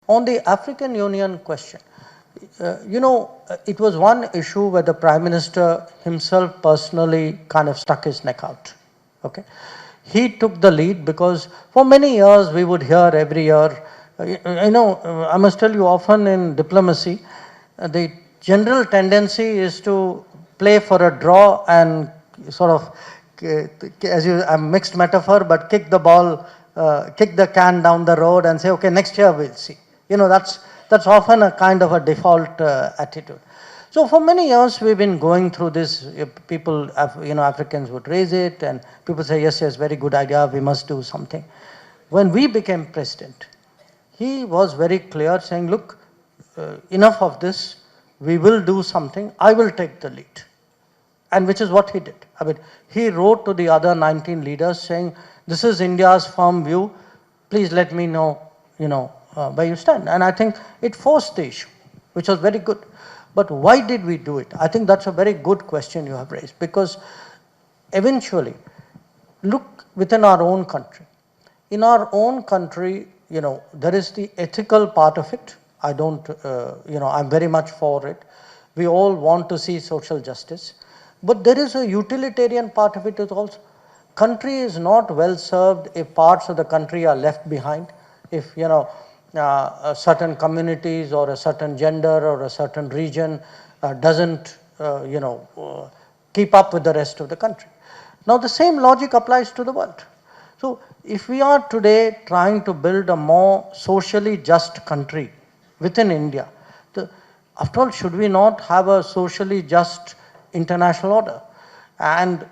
On the African Union question, it was one issue where the Prime Minister himself personally kind of stuck his neck out. Okay, he took the lead because for many years we would hear every year, I must tell you, often in diplomacy, the general tendency is to play for a draw and sort of, a mixed metaphor, but kick the ball, kick the can down the road and say, okay, next year we'll see. That's often a kind of a default attitude. So for many years we've been going through this. People, Africans would raise it, and people say, yes, yes, very good idea, we must do something. When we became president, he was very clear, saying, look, enough of this, we will do something, I will take the lead. And which is what he did. I mean, he wrote to the other 19 leaders saying, this is India's firm view, please let me know, where you stand. And I think it forced the issue, which was very good. But why did we do it? I think that's a very good question you have raised, because eventually, look within our own country. In our own country, there is the ethical part of it. I don't, I'm very much for it. We all want to see social justice. But there is a utilitarian part of it also. Country is not well served if parts of the country are left behind. If, certain communities or a certain gender or a certain region doesn't, keep up with the rest of the country. Now the same logic applies to the world. So if we are today trying to build a more socially just country within India, after all, should we not have a socially just international order? And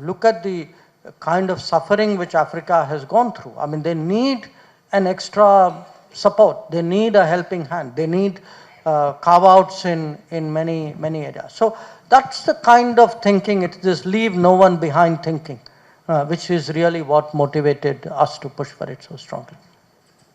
look at the kind of suffering which Africa has gone through. I mean, they need an extra support, they need a helping hand, they need carve-outs in many areas. So that's the kind of thinking, it's this leave no one behind thinking, which is really what motivated us to push for it so strongly.